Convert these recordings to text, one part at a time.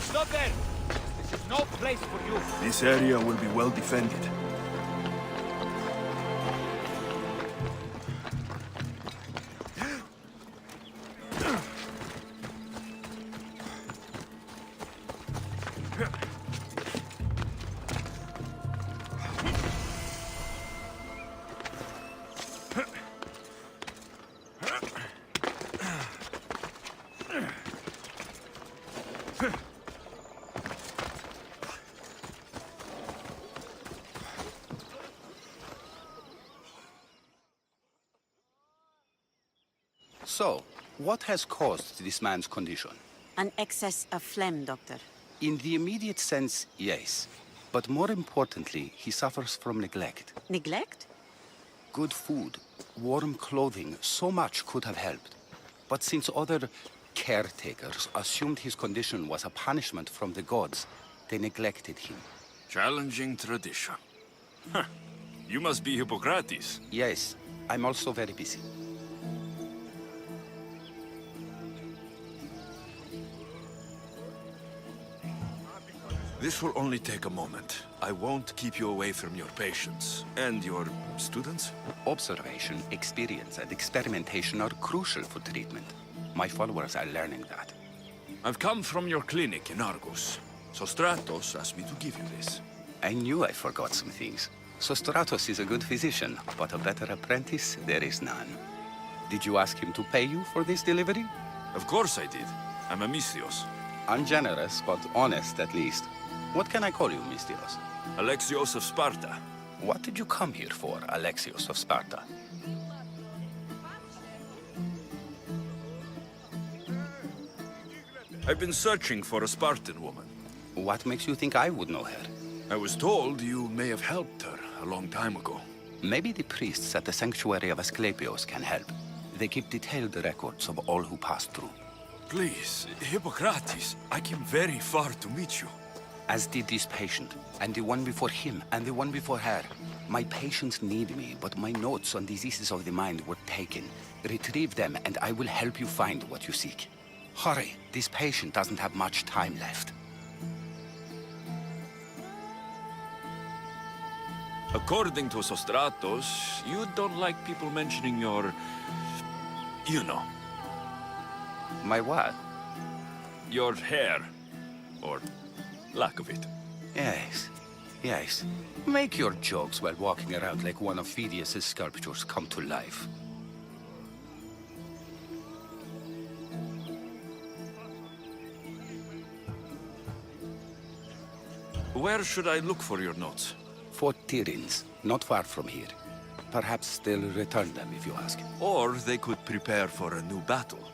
Stop there! This is no place for you. This area will be well defended. So, what has caused this man's condition? An excess of phlegm, Doctor. In the immediate sense, yes. But more importantly, he suffers from neglect. Neglect? Good food, warm clothing, so much could have helped. But since other caretakers assumed his condition was a punishment from the gods, they neglected him. Challenging tradition. Huh. You must be Hippocrates. Yes, I'm also very busy. This will only take a moment. I won't keep you away from your patients. And your students? Observation, experience, and experimentation are crucial for treatment. My followers are learning that. I've come from your clinic in Argus. Sostratos asked me to give you this. I knew I forgot some things. Sostratos is a good physician, but a better apprentice there is none. Did you ask him to pay you for this delivery? Of course I did. I'm a Misthios. Ungenerous, but honest at least. What can I call you, Misthios? Alexios of Sparta. What did you come here for, Alexios of Sparta? I've been searching for a Spartan woman. What makes you think I would know her? I was told you may have helped her a long time ago. Maybe the priests at the sanctuary of Asclepios can help. They keep detailed records of all who passed through. Please, Hippocrates, I came very far to meet you. As did this patient, and the one before him, and the one before her. My patients need me, but my notes on diseases of the mind were taken. Retrieve them, and I will help you find what you seek. Hurry, this patient doesn't have much time left. According to Sostratos, you don't like people mentioning your... you know, My what? your hair. Or lack of it. Yes, yes. Make your jokes while walking around like one of Phidias' sculptures come to life. Where should I look for your notes? Fort Tyrins, not far from here. Perhaps they'll return them if you ask. Or they could prepare for a new battle.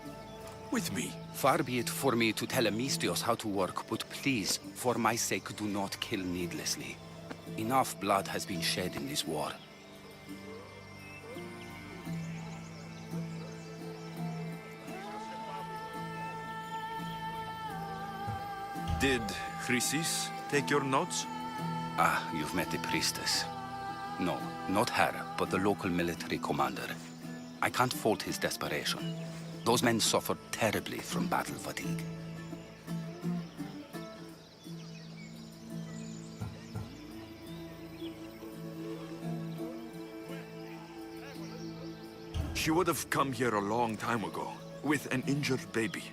With me. Far be it for me to tell Amistios how to work, but please, for my sake, do not kill needlessly. Enough blood has been shed in this war. Did Chrysis take your notes? Ah, you've met the priestess. No, not her, but the local military commander. I can't fault his desperation. Those men suffered terribly from battle fatigue. She would have come here a long time ago, with an injured baby.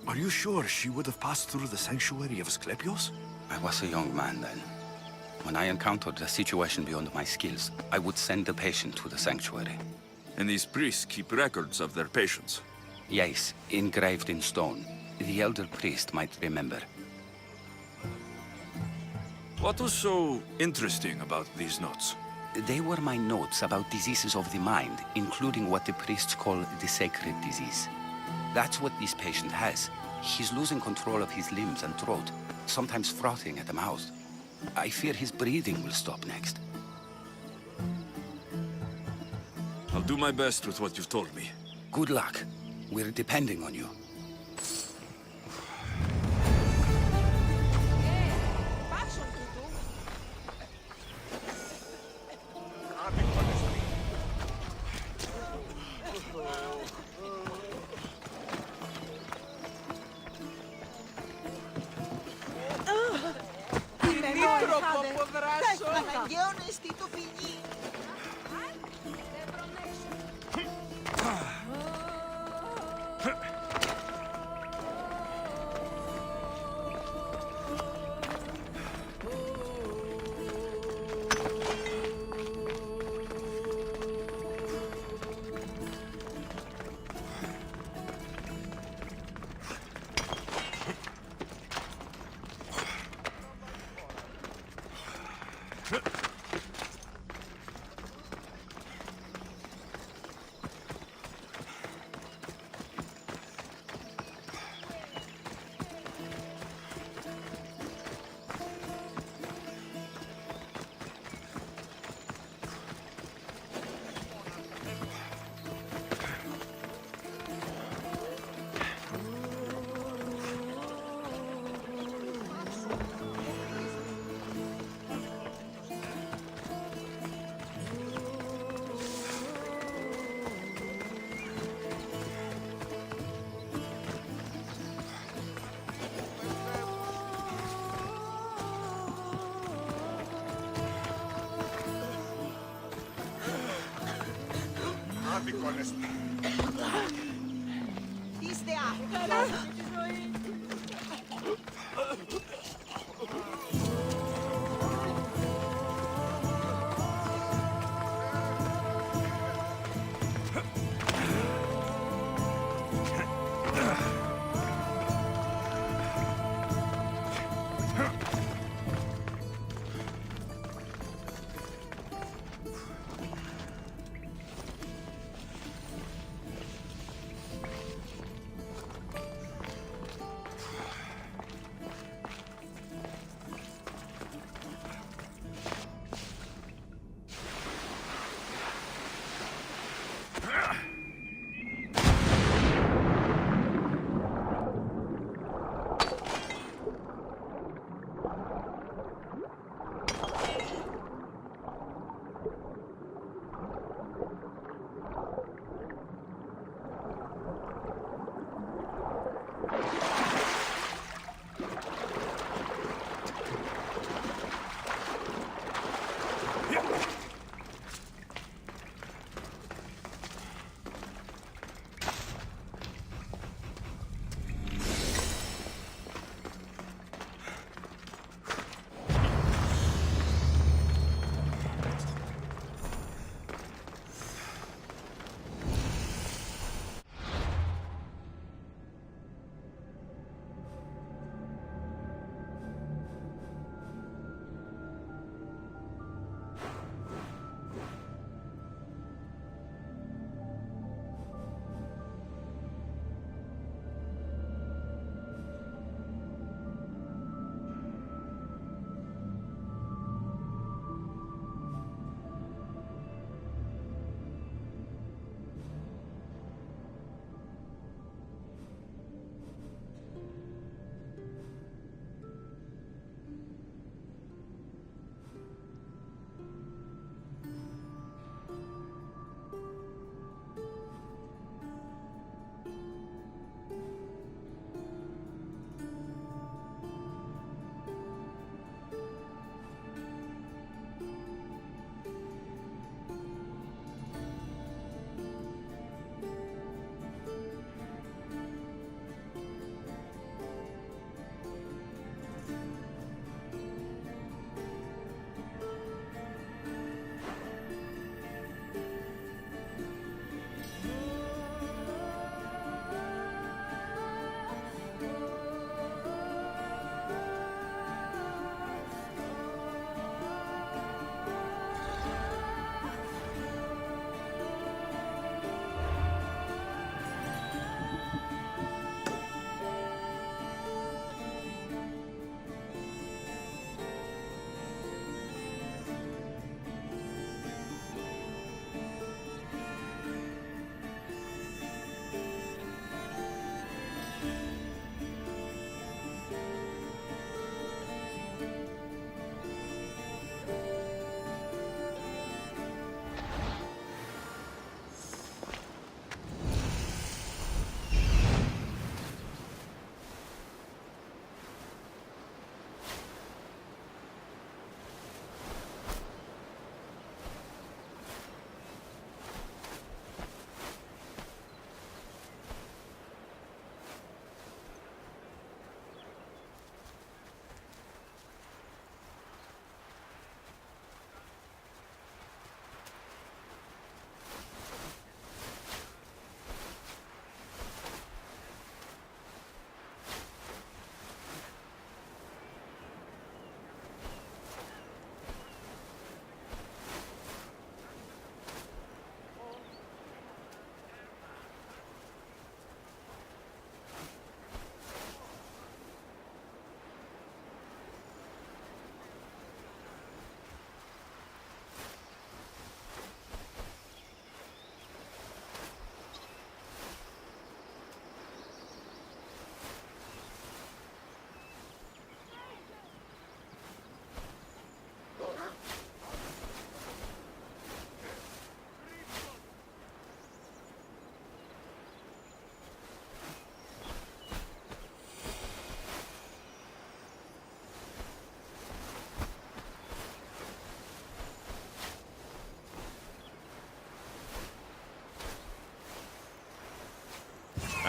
Are you sure she would have passed through the sanctuary of Asclepios? I was a young man then. When I encountered a situation beyond my skills, I would send the patient to the sanctuary. And these priests keep records of their patients. Yes, engraved in stone. The elder priest might remember. What was so interesting about these notes? They were my notes about diseases of the mind, including what the priests call the sacred disease. That's what this patient has. He's losing control of his limbs and throat, sometimes frothing at the mouth. I fear his breathing will stop next. I'll do my best with what you've told me. Good luck. We're depending on you.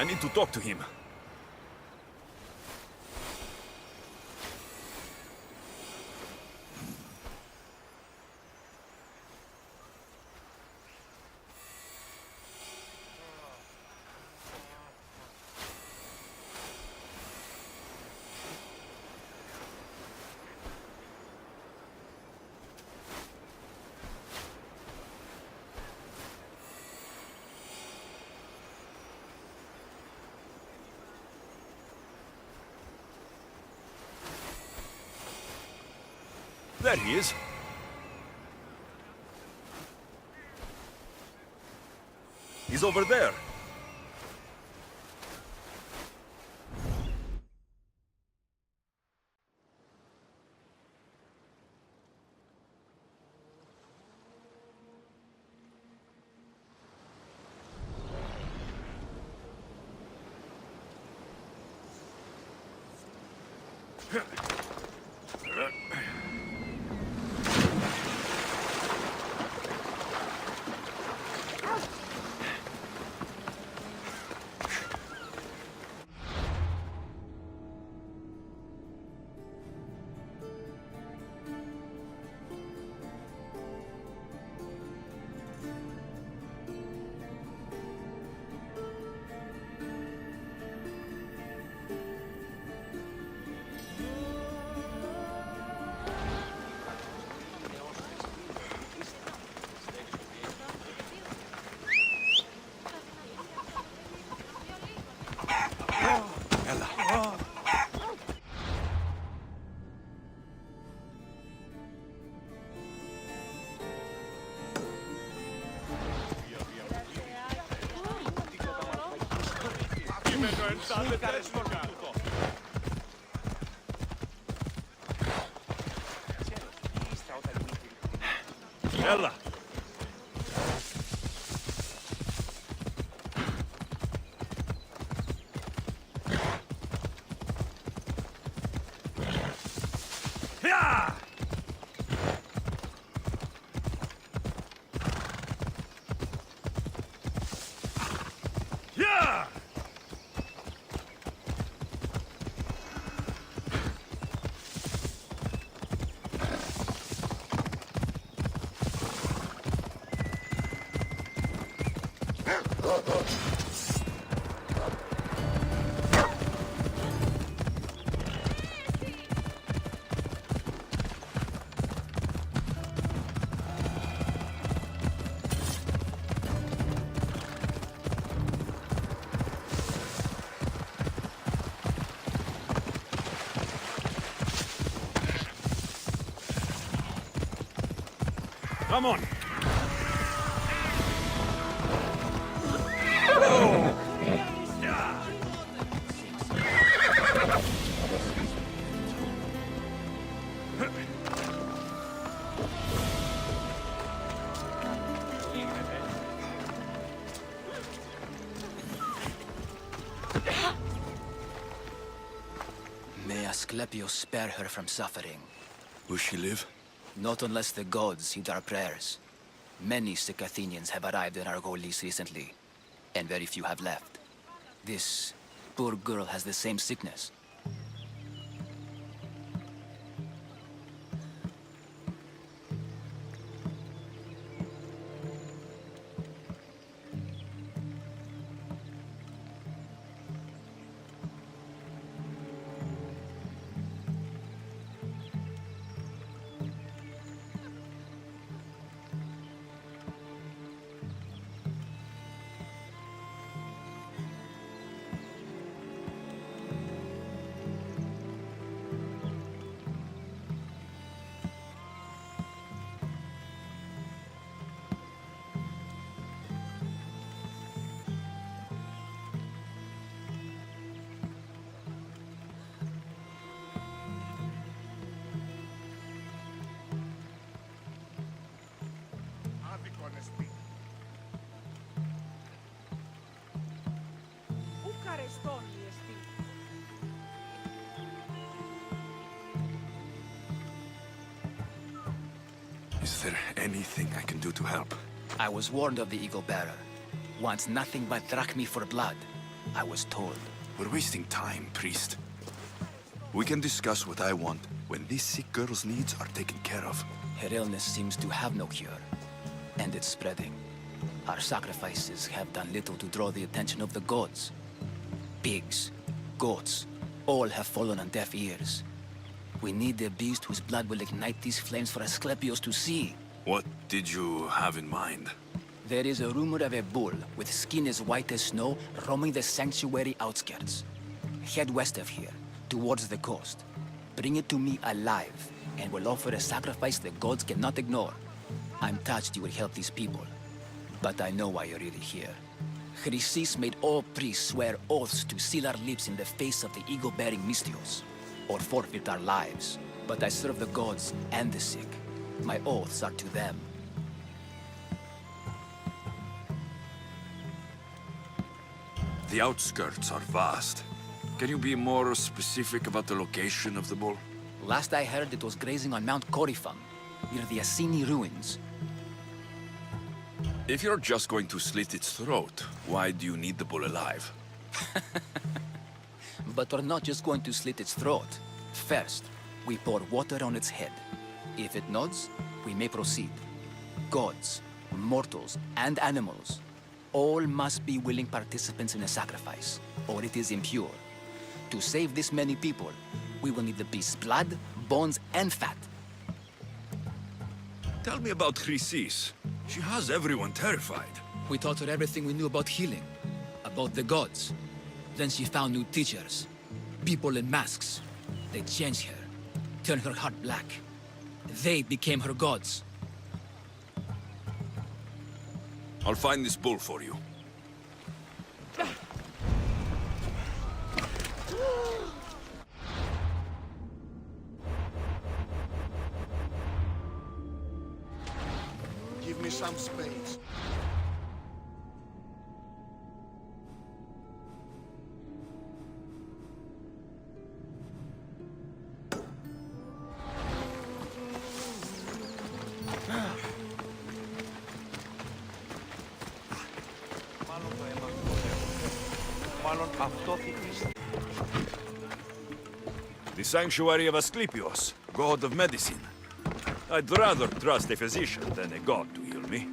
I need to talk to him. There he is. He's over there. Ella. Yeah! Yeah! Come on. May Asclepius spare her from suffering. Will she live? Not unless the gods heed our prayers. Many sick Athenians have arrived in Argolis recently, and very few have left. This poor girl has the same sickness. Is there anything I can do to help? I was warned of the Eagle Bearer. Wants nothing but drachmi for blood. I was told. We're wasting time, priest. We can discuss what I want when this sick girl's needs are taken care of. Her illness seems to have no cure, and it's spreading. Our sacrifices have done little to draw the attention of the gods. Pigs, goats, all have fallen on deaf ears. We need a beast whose blood will ignite these flames for Asclepios to see. What did you have in mind? There is a rumor of a bull with skin as white as snow roaming the sanctuary outskirts. Head west of here, towards the coast. Bring it to me alive, and we'll offer a sacrifice the gods cannot ignore. I'm touched you will help these people, but I know why you're really here. Chrysis made all priests swear oaths to seal our lips in the face of the eagle-bearing Mystios, or forfeit our lives. But I serve the gods and the sick. My oaths are to them. The outskirts are vast. Can you be more specific about the location of the bull? Last I heard, it was grazing on Mount Corifum, near the Assini ruins. If you're just going to slit its throat, why do you need the bull alive? But we're not just going to slit its throat. First, we pour water on its head. If it nods, we may proceed. Gods, mortals, and animals, all must be willing participants in a sacrifice, or it is impure. To save this many people, we will need the beast's blood, bones, and fat. Tell me about Chrysis. She has everyone terrified. We taught her everything we knew about healing, about the gods. Then she found new teachers, people in masks. They changed her, turned her heart black. They became her gods. I'll find this bull for you. Give me some space. The sanctuary of Asclepios, god of medicine. I'd rather trust a physician than a god to heal me.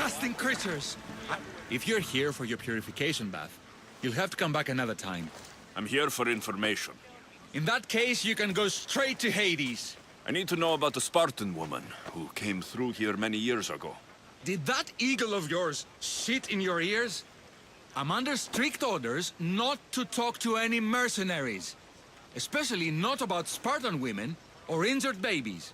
Disgusting creatures! If you're here for your purification bath, you'll have to come back another time. I'm here for information. In that case, you can go straight to Hades. I need to know about the Spartan woman who came through here many years ago. Did that eagle of yours shit in your ears? I'm under strict orders not to talk to any mercenaries. Especially not about Spartan women or injured babies.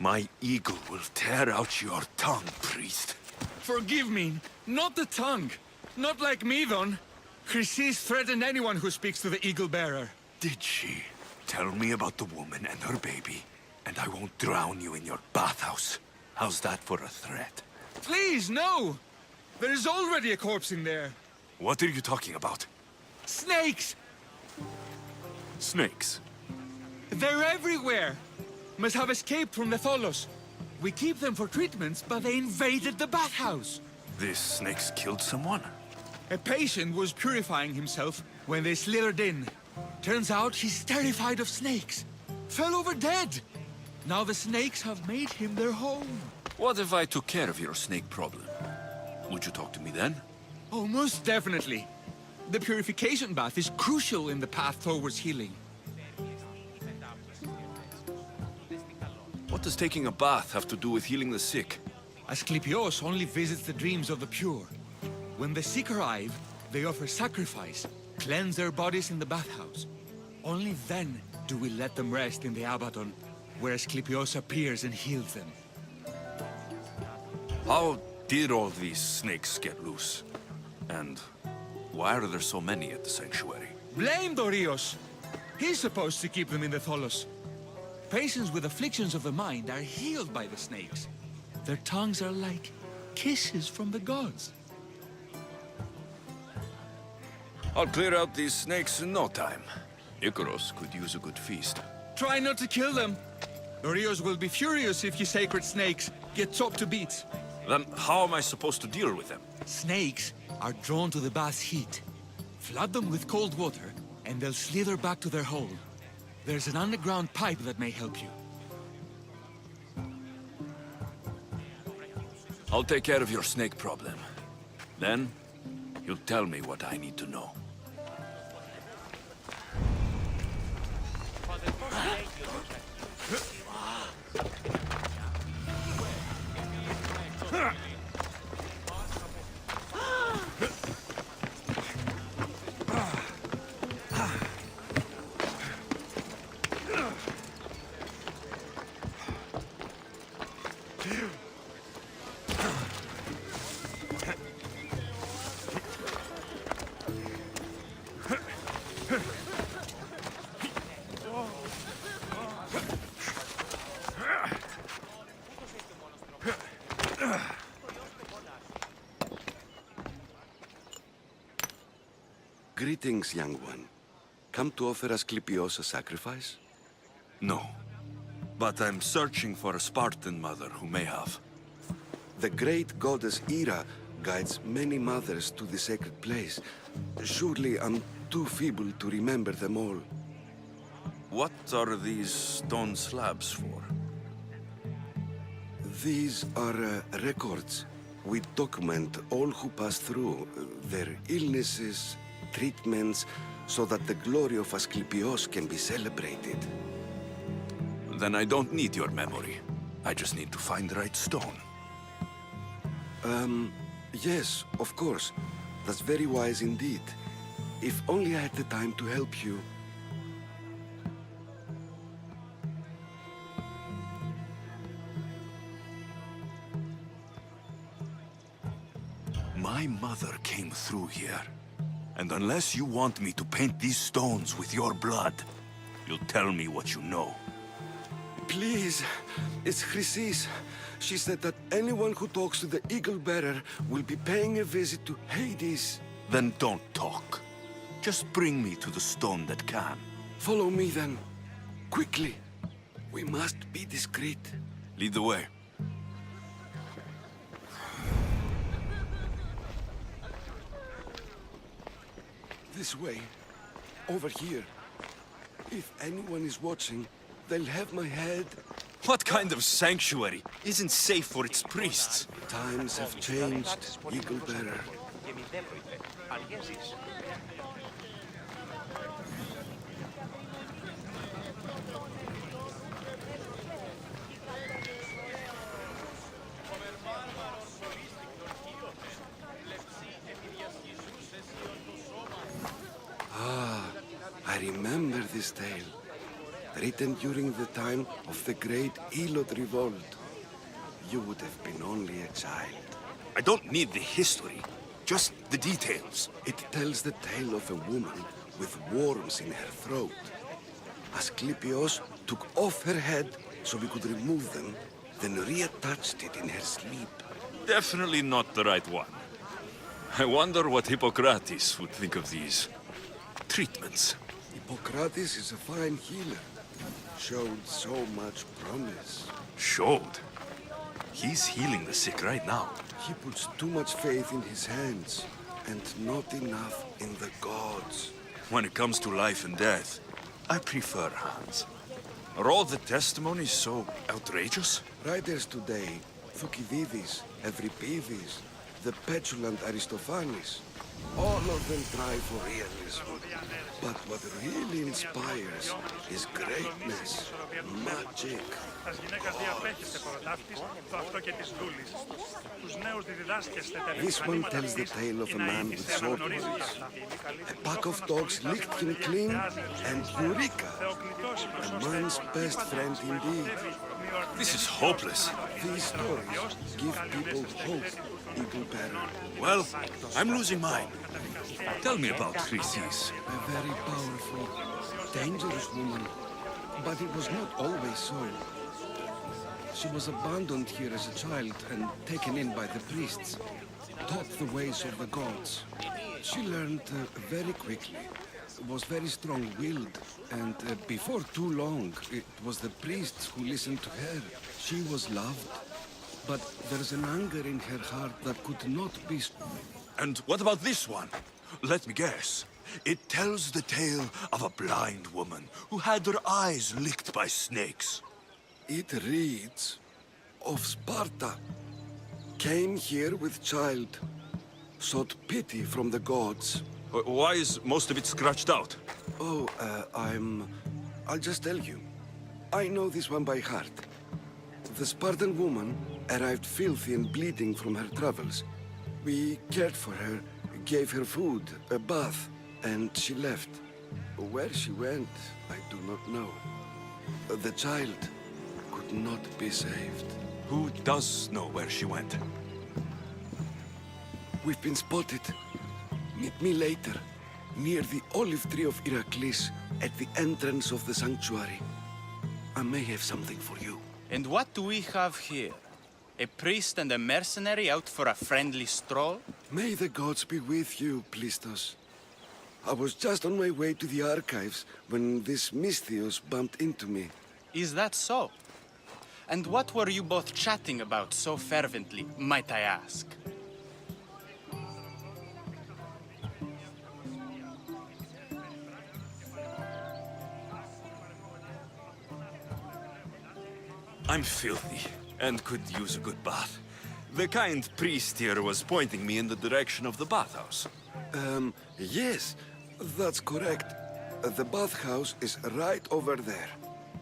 My eagle will tear out your tongue, priest. Forgive me, not the tongue. Not like me, Don. Chrysis threatened anyone who speaks to the Eagle Bearer. Did she? Tell me about the woman and her baby, and I won't drown you in your bathhouse. How's that for a threat? Please, no! There is already a corpse in there. What are you talking about? Snakes! Snakes. They're everywhere! Must have escaped from the Tholos. We keep them for treatments, but they invaded the bathhouse. These snakes killed someone? A patient was purifying himself when they slithered in. Turns out he's terrified of snakes. Fell over dead. Now the snakes have made him their home. What if I took care of your snake problem? Would you talk to me then? Oh, most definitely. The purification bath is crucial in the path towards healing. What does taking a bath have to do with healing the sick? Asclepios only visits the dreams of the pure. When the sick arrive, they offer sacrifice, cleanse their bodies in the bathhouse. Only then do we let them rest in the Abaddon, where Asclepios appears and heals them. How did all these snakes get loose? And why are there so many at the sanctuary? Blame Dorios! He's supposed to keep them in the Tholos. Patients with afflictions of the mind are healed by the snakes. Their tongues are like kisses from the gods. I'll clear out these snakes in no time. Icaros could use a good feast. Try not to kill them. Dorios will be furious if you sacred snakes get chopped to bits. Then how am I supposed to deal with them? Snakes are drawn to the bath's heat. Flood them with cold water, and they'll slither back to their hole. There's an underground pipe that may help you. I'll take care of your snake problem. Then, you'll tell me what I need to know. Greetings, young one. Come to offer Asclepios a sacrifice? No. But I'm searching for a Spartan mother who may have. The great goddess Ira guides many mothers to the sacred place. Surely I'm too feeble to remember them all. What are these stone slabs for? These are records. We document all who pass through, their illnesses, treatments, so that the glory of Asclepios can be celebrated. Then I don't need your memory. I just need to find the right stone. Yes, of course. That's very wise indeed. If only I had the time to help you. My mother came through here. And unless you want me to paint these stones with your blood, you'll tell me what you know. Please, it's Chrysis. She said that anyone who talks to the Eagle Bearer will be paying a visit to Hades. Then don't talk. Just bring me to the stone that can. Follow me then. Quickly. We must be discreet. Lead the way. This way. Over here. If anyone is watching, they'll have my head. What kind of sanctuary isn't safe for its priests? Times have changed, Eagle Bearer. I remember this tale, written during the time of the great Elot revolt. You would have been only a child. I don't need the history, just the details. It tells the tale of a woman with worms in her throat. Asclepios took off her head so we could remove them, then reattached it in her sleep. Definitely not the right one. I wonder what Hippocrates would think of these treatments. Hippocrates is a fine healer. Showed so much promise. Showed? He's healing the sick right now. He puts too much faith in his hands and not enough in the gods. When it comes to life and death, I prefer hands. Are all the testimonies so outrageous? Writers today, Thucydides, Euripides, the petulant Aristophanes, all of them try for realism. But what really inspires is greatness, magic. This one tells the tale of a man with sword wounds. A pack of dogs licked him clean, and Eureka! A man's best friend indeed. This is hopeless. These stories give people hope, Eagle Bearer. Well, I'm losing mine. Tell me about Chrysis. A very powerful, dangerous woman. But it was not always so. She was abandoned here as a child and taken in by the priests, taught the ways of the gods. She learned very quickly, was very strong-willed, and before too long, it was the priests who listened to her. She was loved, but there's an anger in her heart that could not be... And what about this one? Let me guess. It tells the tale of a blind woman who had her eyes licked by snakes. It reads of Sparta. Came here with child, sought pity from the gods. Why is most of it scratched out? Oh, I'll just tell you. I know this one by heart. The Spartan woman arrived filthy and bleeding from her travels. We cared for her, gave her food, a bath, and she left. Where she went, I do not know. The child could not be saved. Who does know where she went? We've been spotted. Meet me later, near the olive tree of Heracles, at the entrance of the sanctuary. I may have something for you. And what do we have here? A priest and a mercenary out for a friendly stroll? May the gods be with you, Plistos. I was just on my way to the archives when this Misthios bumped into me. Is that so? And what were you both chatting about so fervently, might I ask? I'm filthy and could use a good bath. The kind priest here was pointing me in the direction of the bathhouse. Yes, that's correct. The bathhouse is right over there.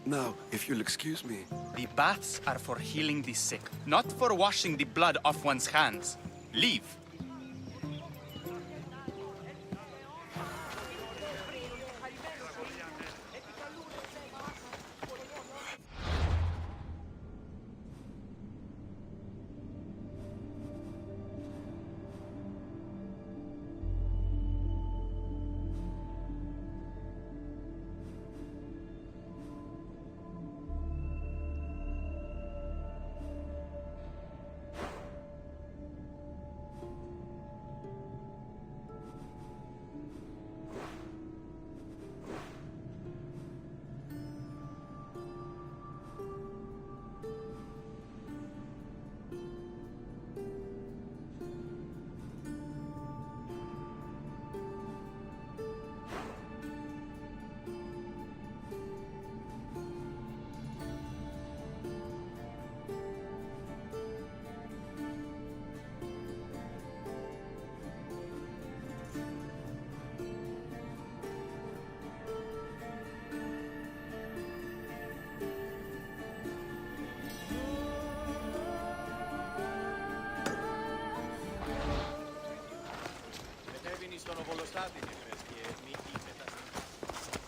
Now, if you'll excuse me. The baths are for healing the sick, not for washing the blood off one's hands. Leave.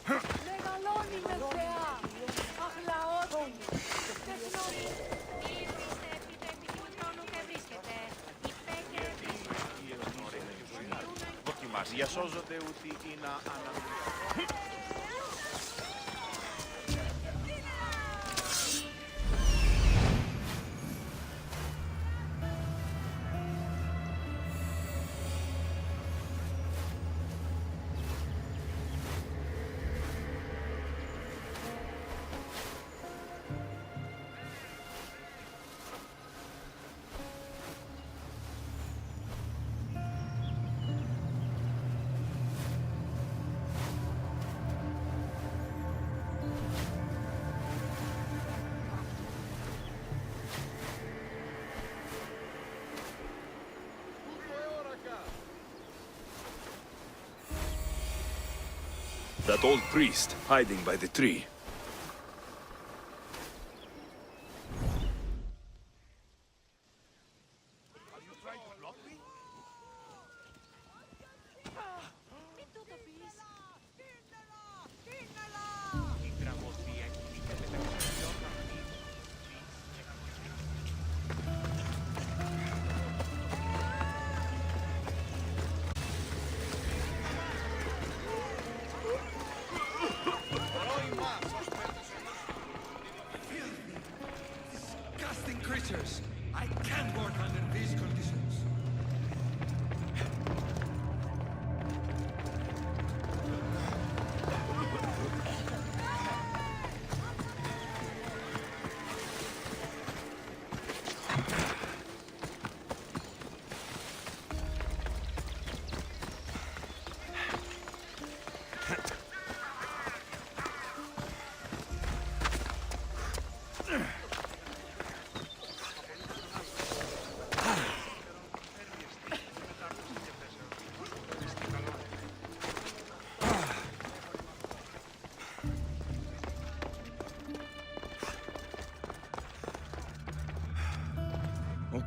Μεγαλώνει με θεά, αχλαότη, Δοκιμασία σώζονται ούτε ή να αναμειγνύουν. That old priest hiding by the tree. Disgusting creatures! I can't work under these conditions.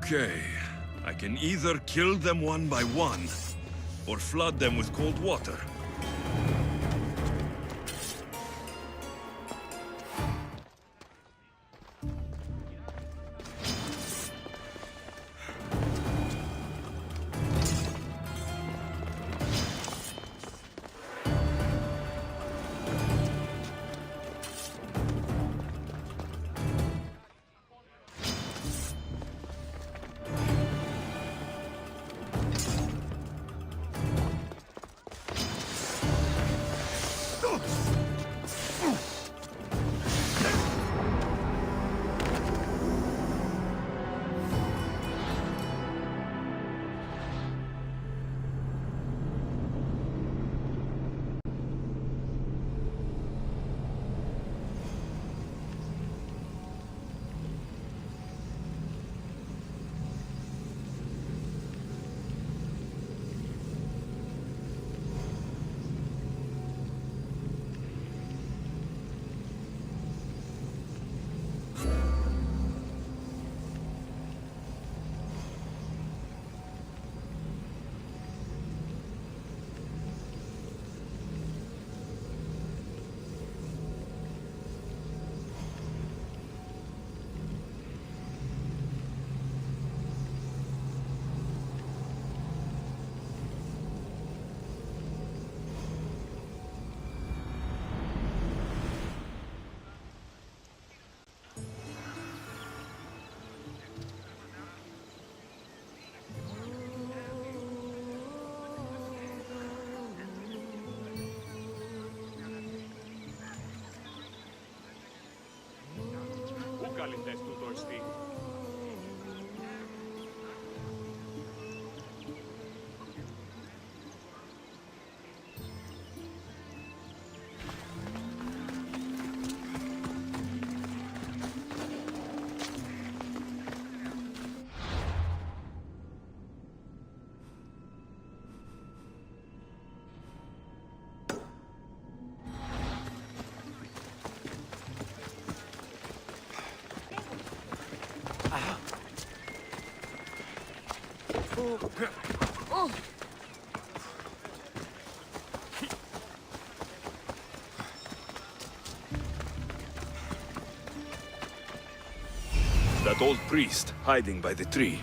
Okay. I can either kill them one by one, or flood them with cold water. Καλυντές του το εστί. That old priest hiding by the tree.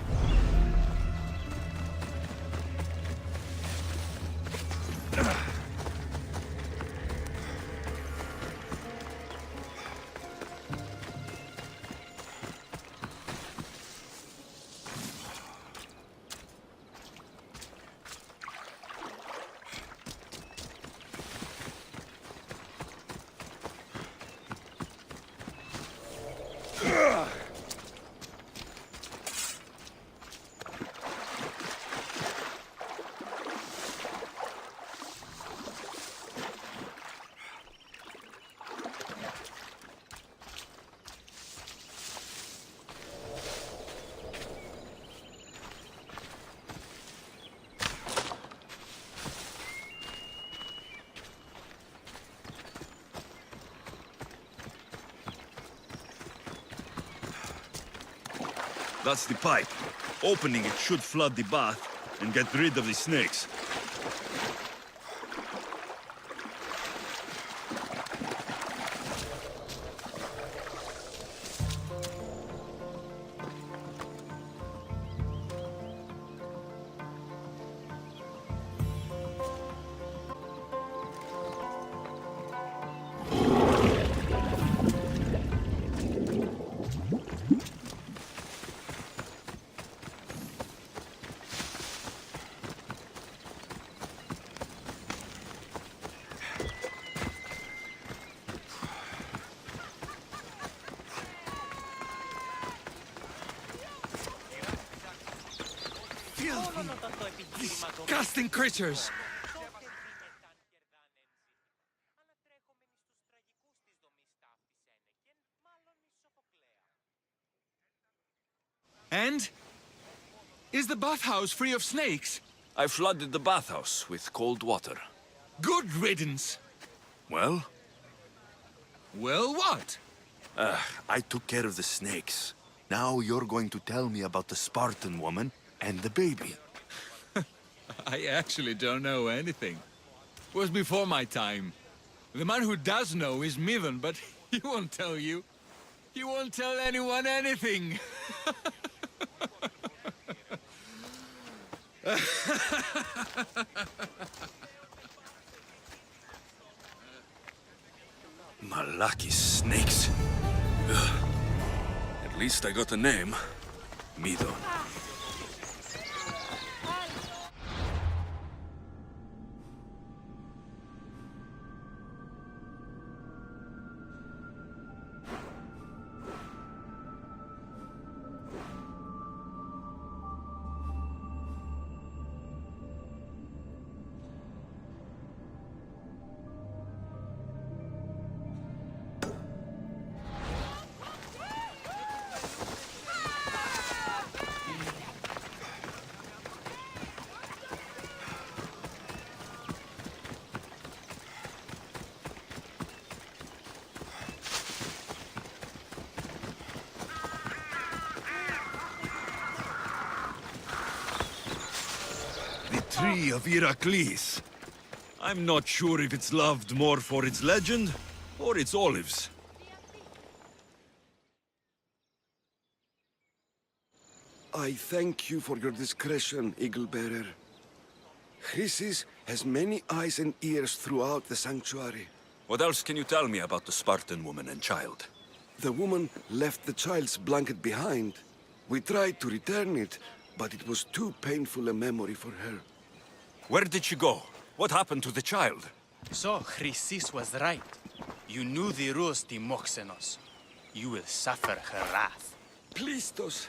That's the pipe. Opening it should flood the bath and get rid of the snakes. Disgusting creatures! And? Is the bathhouse free of snakes? I flooded the bathhouse with cold water. Good riddance! Well? Well, what? I took care of the snakes. Now you're going to tell me about the Spartan woman and the baby. I actually don't know anything. It was before my time. The man who does know is Mivan, but he won't tell you. He won't tell anyone anything. Malaki snakes. Ugh. At least I got a name. Midon. Tree of Heracles. I'm not sure if it's loved more for its legend or its olives. I thank you for your discretion, Eagle-bearer. Chrysis has many eyes and ears throughout the sanctuary. What else can you tell me about the Spartan woman and child? The woman left the child's blanket behind. We tried to return it, but it was too painful a memory for her. Where did she go? What happened to the child? So, Chrysis was right. You knew the rules, Timoxenos. You will suffer her wrath. Plistos,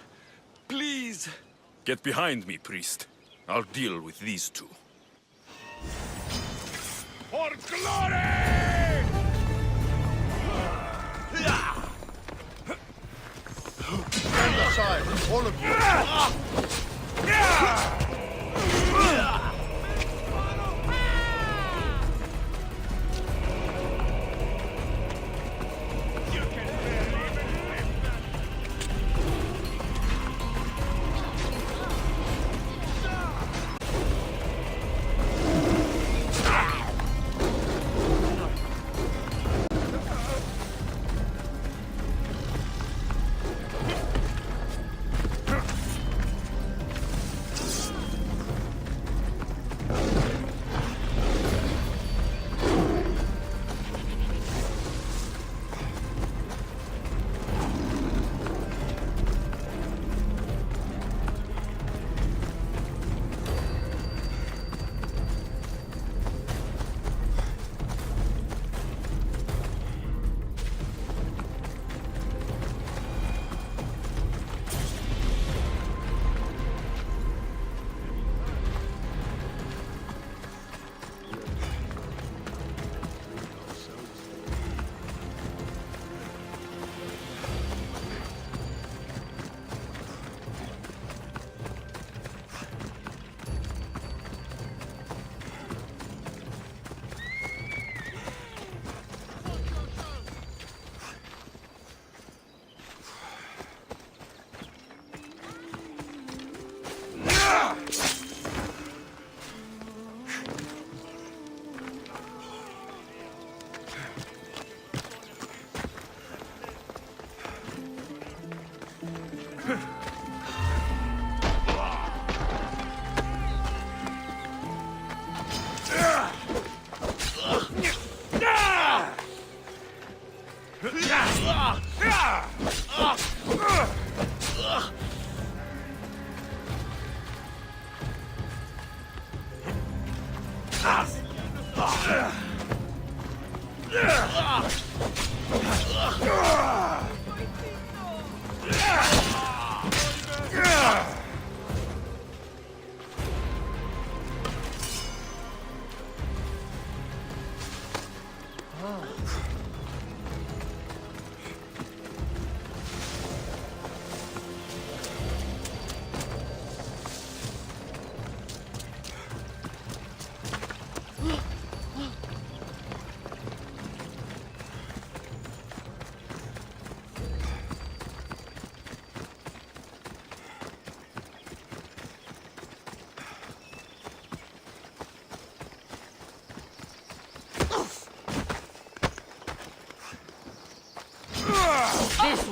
please. Get behind me, priest. I'll deal with these two. For glory! Stand aside, all of you.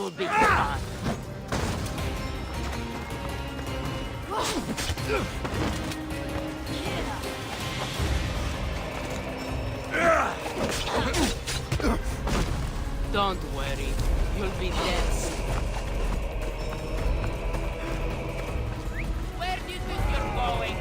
will be gone. Don't worry, you'll be dead soon. Where do you think you're going?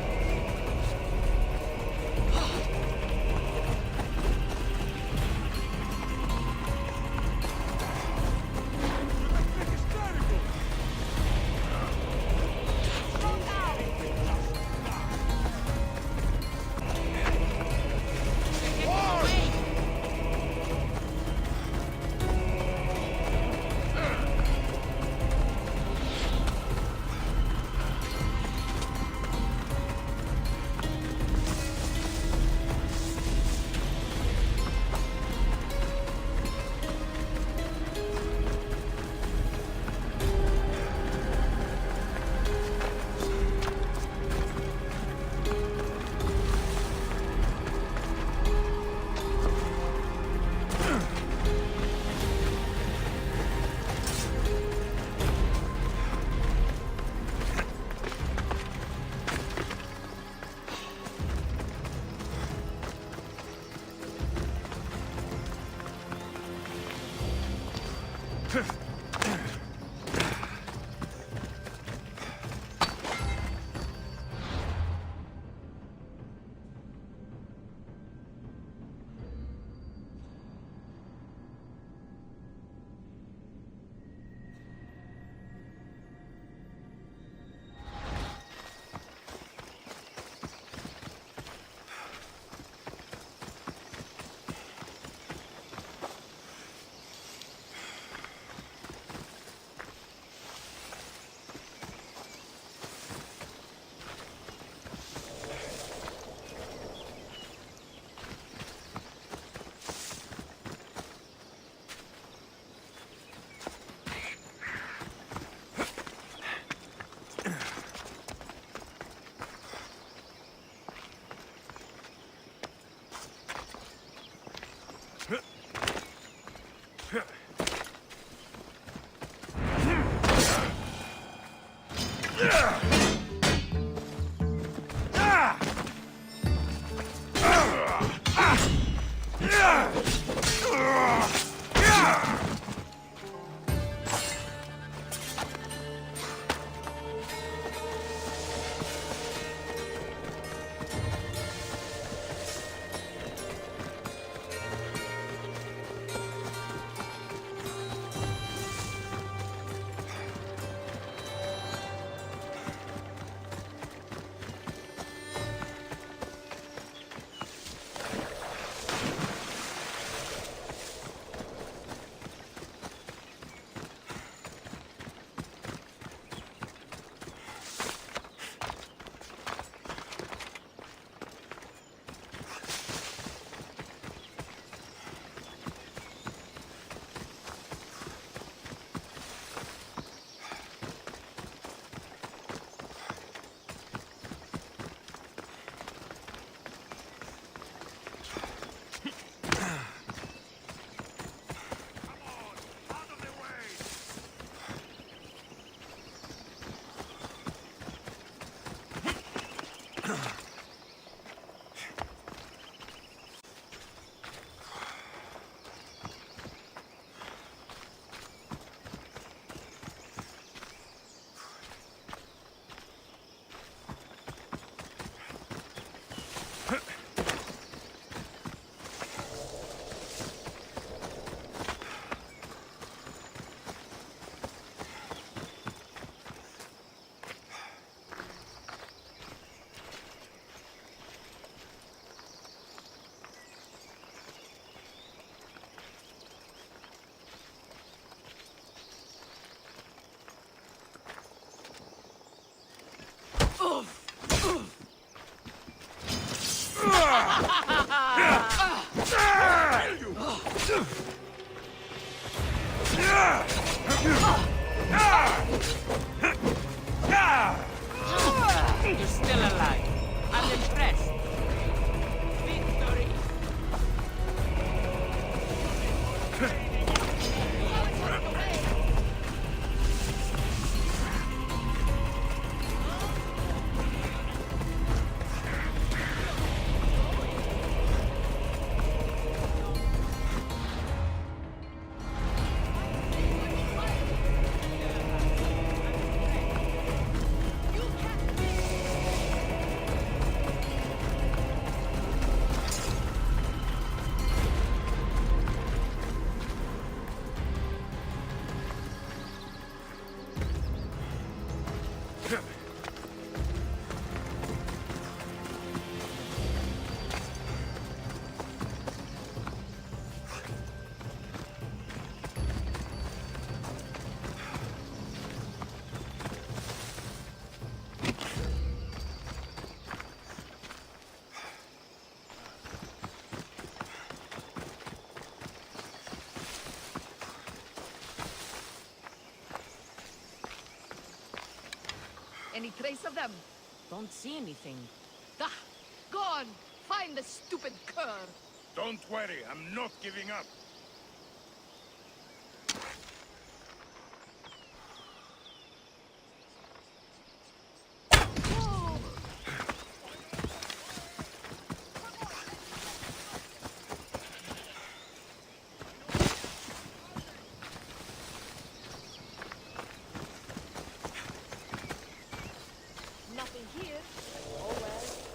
Any trace of them? Don't see anything. Ah, go on. Find the stupid cur. Don't worry, I'm not giving up. Nothing here. Oh well.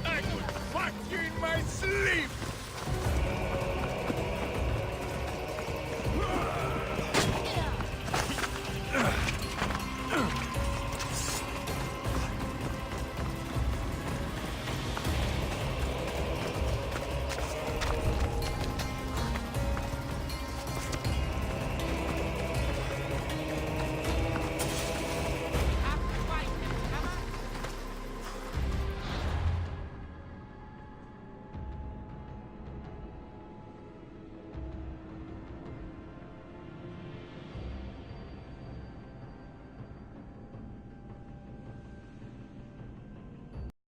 I could fuck you in my sleep!